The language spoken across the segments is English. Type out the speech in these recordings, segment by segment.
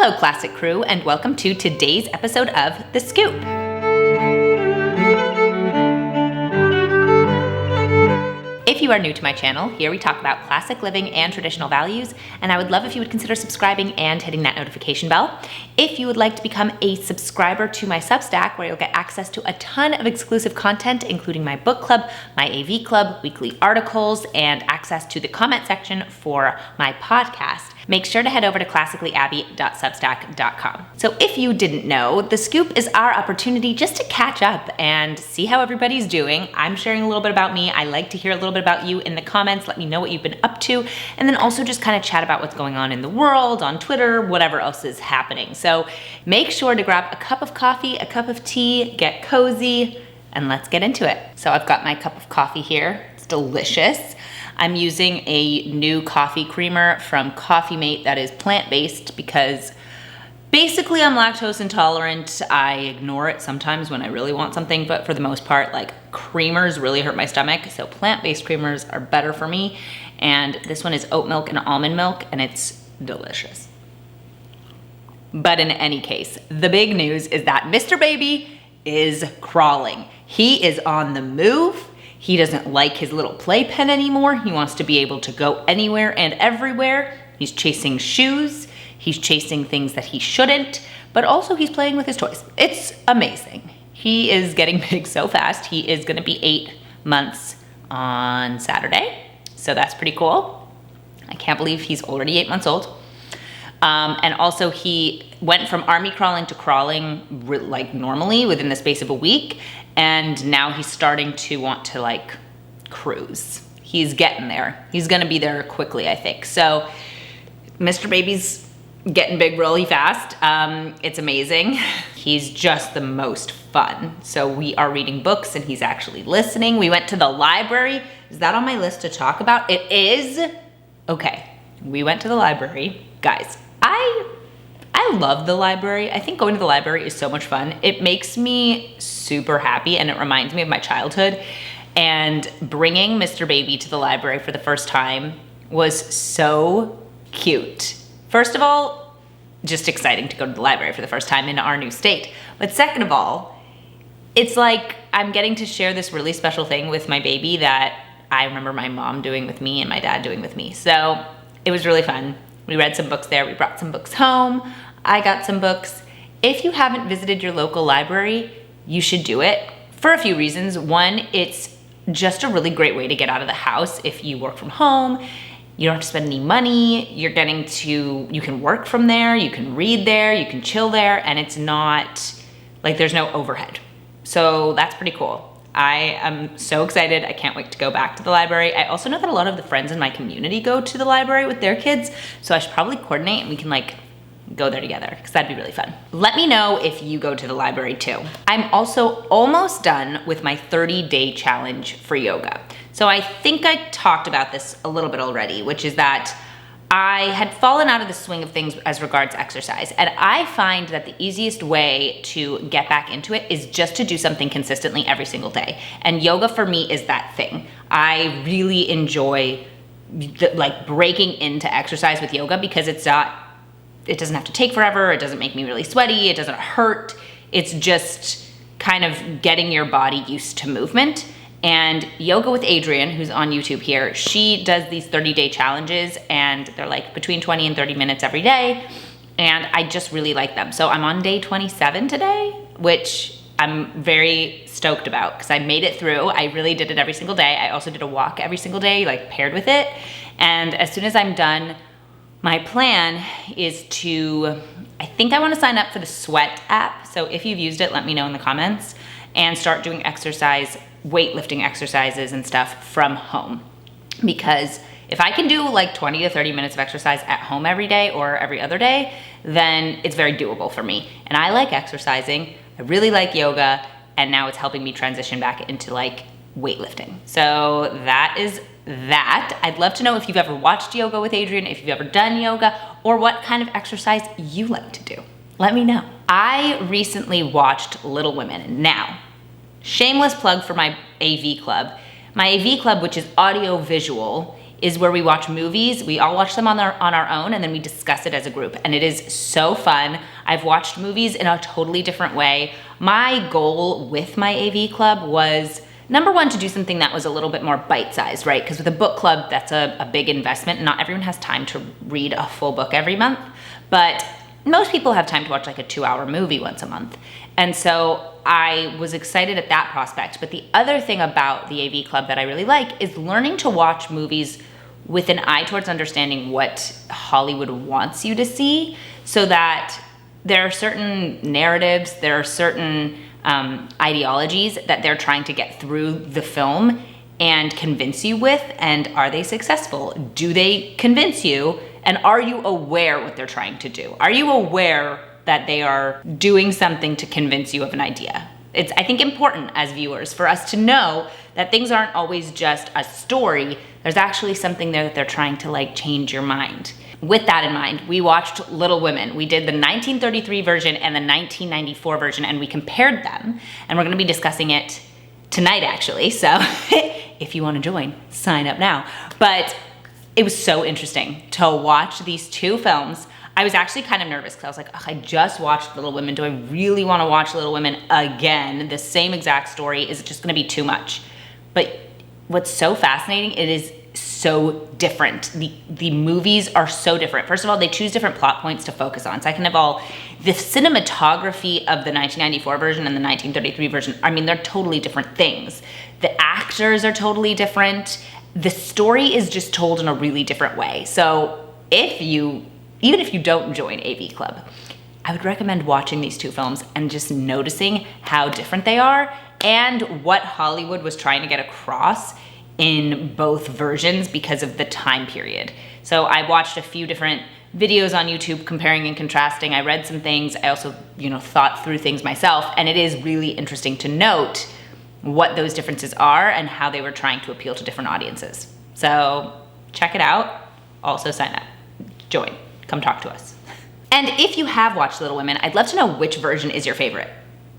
Hello, Classic Crew, and welcome to today's episode of The Scoop. If you are new to my channel, here we talk about classic living and traditional values, and I would love if you would consider subscribing and hitting that notification bell. If you would like to become a subscriber to my Substack, where you'll get access to a ton of exclusive content, including my book club, my AV club, weekly articles, and access to the comment section for my podcast, make sure to head over to classicallyabby.substack.com. So if you didn't know, The Scoop is our opportunity just to catch up and see how everybody's doing. I'm sharing a little bit about me. I like to hear a little bit about you in the comments. Let me know what you've been up to, and then also just kind of chat about what's going on in the world, on Twitter, whatever else is happening. So make sure to grab a cup of coffee, a cup of tea, get cozy, and let's get into it. So I've got my cup of coffee here. It's delicious. I'm using a new coffee creamer from Coffee Mate that is plant-based because basically I'm lactose intolerant. I ignore it sometimes when I really want something, but for the most part, like, creamers really hurt my stomach, so plant-based creamers are better for me. And this one is oat milk and almond milk, and it's delicious. But in any case, the big news is that Mr. Baby is crawling. He is on the move. He doesn't like his little playpen anymore. He wants to be able to go anywhere and everywhere. He's chasing shoes. He's chasing things that he shouldn't, but also he's playing with his toys. It's amazing. He is getting big so fast. He is gonna be 8 months on Saturday, so that's pretty cool. I can't believe he's already 8 months old. And also he went from army crawling to crawling like normally within the space of a week. And now he's starting to want to like cruise. He's getting there. He's gonna be there quickly, I think. So Mr. Baby's getting big really fast. It's amazing. He's just the most fun. So we are reading books and he's actually listening. We went to the library. Is that on my list to talk about? It is. Okay, we went to the library. Guys, I love the library. I think going to the library is so much fun. It makes me super happy and it reminds me of my childhood. And bringing Mr. Baby to the library for the first time was so cute. First of all, just exciting to go to the library for the first time in our new state. But second of all, it's like I'm getting to share this really special thing with my baby that I remember my mom doing with me and my dad doing with me. So it was really fun. We read some books there. We brought some books home. I got some books. If you haven't visited your local library, you should do it for a few reasons. One, it's just a really great way to get out of the house if you work from home. You don't have to spend any money. You can work from there, you can read there, you can chill there, and it's not, like, there's no overhead. So that's pretty cool. I am so excited. I can't wait to go back to the library. I also know that a lot of the friends in my community go to the library with their kids, so I should probably coordinate and we can like go there together because that'd be really fun. Let me know if you go to the library too. I'm also almost done with my 30-day challenge for yoga. So I think I talked about this a little bit already, which is that I had fallen out of the swing of things as regards exercise. And I find that the easiest way to get back into it is just to do something consistently every single day. And yoga for me is that thing. I really enjoy like breaking into exercise with yoga because it doesn't have to take forever. It doesn't make me really sweaty. It doesn't hurt. It's just kind of getting your body used to movement. And Yoga with Adrienne, who's on YouTube here, she does these 30-day challenges and they're like between 20 and 30 minutes every day. And I just really like them. So I'm on day 27 today, which I'm very stoked about because I made it through. I really did it every single day. I also did a walk every single day, like paired with it. And as soon as I'm done, my plan is I think I want to sign up for the Sweat app. So if you've used it, let me know in the comments, and start doing weightlifting exercises and stuff from home. Because if I can do like 20 to 30 minutes of exercise at home every day or every other day, then it's very doable for me. And I like exercising, I really like yoga, and now it's helping me transition back into like weightlifting. So that is that. I'd love to know if you've ever watched Yoga with Adrienne, if you've ever done yoga, or what kind of exercise you like to do. Let me know. I recently watched Little Women. Now, shameless plug for my AV club. My AV club, which is audio visual, is where we watch movies. We all watch them on our own, and then we discuss it as a group. And it is so fun. I've watched movies in a totally different way. My goal with my AV club was, number one, to do something that was a little bit more bite-sized, right? Because with a book club, that's a big investment. Not everyone has time to read a full book every month, but most people have time to watch like a 2-hour movie once a month. And so I was excited at that prospect. But the other thing about the AV club that I really like is learning to watch movies with an eye towards understanding what Hollywood wants you to see, so that there are certain narratives, there are certain ideologies that they're trying to get through the film and convince you with, and are they successful? Do they convince you? And are you aware what they're trying to do? Are you aware that they are doing something to convince you of an idea? It's, I think, important as viewers for us to know that things aren't always just a story. There's actually something there that they're trying to like change your mind. With that in mind, we watched Little Women. We did the 1933 version and the 1994 version, and we compared them. And we're gonna be discussing it tonight, actually. So if you wanna join, sign up now. But it was so interesting to watch these two films. I was actually kind of nervous because I was like, ugh, I just watched Little Women. Do I really want to watch Little Women again? The same exact story. Is it just going to be too much? But what's so fascinating, it is so different. The movies are so different. First of all, they choose different plot points to focus on. Second of all, the cinematography of the 1994 version and the 1933 version, I mean, they're totally different things. The actors are totally different. The story is just told in a really different way. So even if you don't join AV Club, I would recommend watching these two films and just noticing how different they are and what Hollywood was trying to get across in both versions because of the time period. So I watched a few different videos on YouTube comparing and contrasting. I read some things. I also, thought through things myself, and it is really interesting to note what those differences are and how they were trying to appeal to different audiences. So check it out. Also sign up, join. Come talk to us. And if you have watched Little Women, I'd love to know which version is your favorite,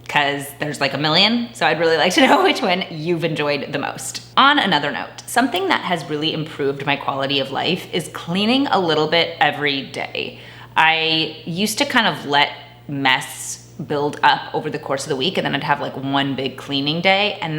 because there's like a million, so I'd really like to know which one you've enjoyed the most. On another note, something that has really improved my quality of life is cleaning a little bit every day. I used to kind of let mess build up over the course of the week, and then I'd have like one big cleaning day, and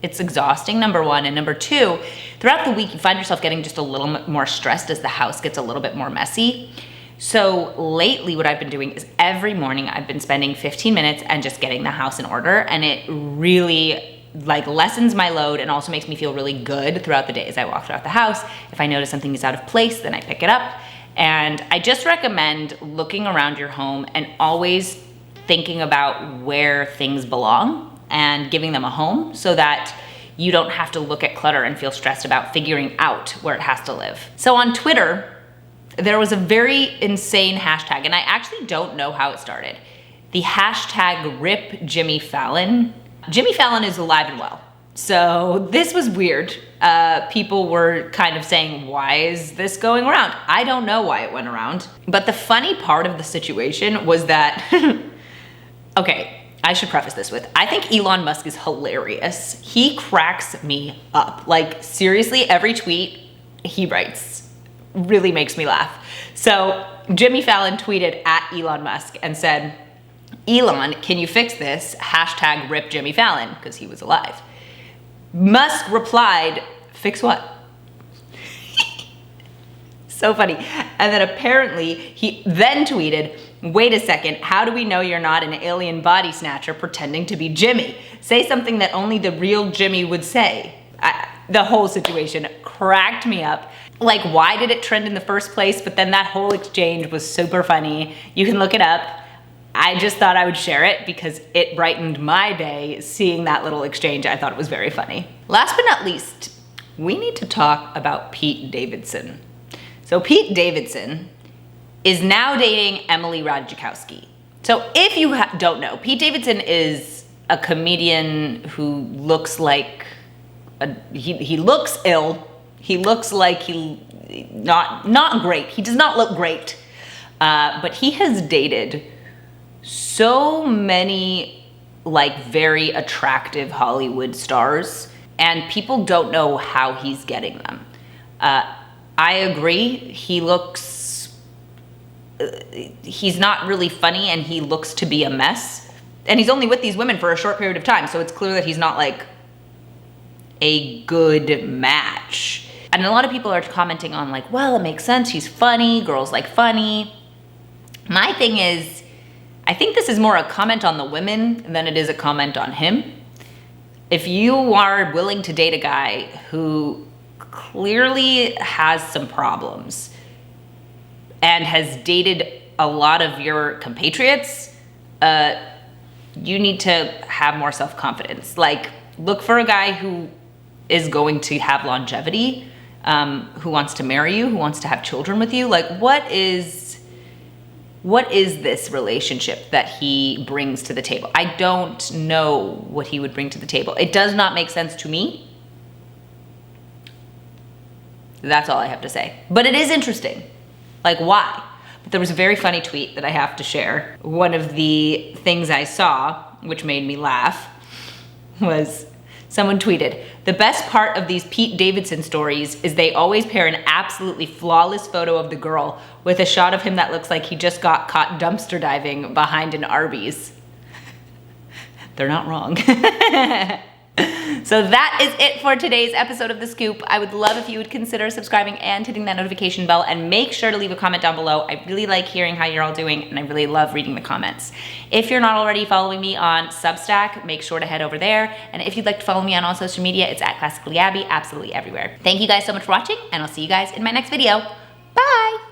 it's exhausting, number one. And number two, throughout the week, you find yourself getting just a little more stressed as the house gets a little bit more messy. So lately, what I've been doing is every morning I've been spending 15 minutes and just getting the house in order. And it really like lessens my load and also makes me feel really good throughout the day as I walk throughout the house. If I notice something is out of place, then I pick it up. And I just recommend looking around your home and always thinking about where things belong and giving them a home, so that you don't have to look at clutter and feel stressed about figuring out where it has to live. So on Twitter, there was a very insane hashtag, and I actually don't know how it started. The hashtag RipJimmyFallon. Jimmy Fallon is alive and well. So this was weird. People were kind of saying, why is this going around? I don't know why it went around. But the funny part of the situation was that, okay, I should preface this with, I think Elon Musk is hilarious. He cracks me up. Like, seriously, every tweet he writes really makes me laugh. So Jimmy Fallon tweeted at Elon Musk and said, Elon, can you fix this? Hashtag RipJimmyFallon, because he was alive. Musk replied, fix what? So funny. And then apparently he then tweeted, wait a second, how do we know you're not an alien body snatcher pretending to be Jimmy? Say something that only the real Jimmy would say. The whole situation cracked me up. Like, why did it trend in the first place? But then that whole exchange was super funny. You can look it up. I just thought I would share it because it brightened my day seeing that little exchange. I thought it was very funny. Last but not least, we need to talk about Pete Davidson. So Pete Davidson is now dating Emily Ratajkowski. So if you don't know, Pete Davidson is a comedian who looks like, he looks ill. He looks like not great. He does not look great. But he has dated so many like very attractive Hollywood stars. and people don't know how he's getting them. I agree, he's not really funny, and he looks to be a mess. And he's only with these women for a short period of time, so it's clear that he's not like a good match. And a lot of people are commenting on like, well, it makes sense, he's funny, girls like funny. My thing is, I think this is more a comment on the women than it is a comment on him. If you are willing to date a guy who clearly has some problems and has dated a lot of your compatriots, you need to have more self-confidence. Like, look for a guy who is going to have longevity, who wants to marry you, who wants to have children with you. Like, what is this relationship that he brings to the table? I don't know what he would bring to the table. It does not make sense to me. That's all I have to say. But it is interesting. Like, why? But there was a very funny tweet that I have to share. One of the things I saw, which made me laugh, was someone tweeted, "The best part of these Pete Davidson stories is they always pair an absolutely flawless photo of the girl with a shot of him that looks like he just got caught dumpster diving behind an Arby's." They're not wrong. So that is it for today's episode of The Scoop. I would love if you would consider subscribing and hitting that notification bell, and make sure to leave a comment down below. I really like hearing how you're all doing, and I really love reading the comments. If you're not already following me on Substack, make sure to head over there. And if you'd like to follow me on all social media, it's at Classically Abby, absolutely everywhere. Thank you guys so much for watching, and I'll see you guys in my next video. Bye!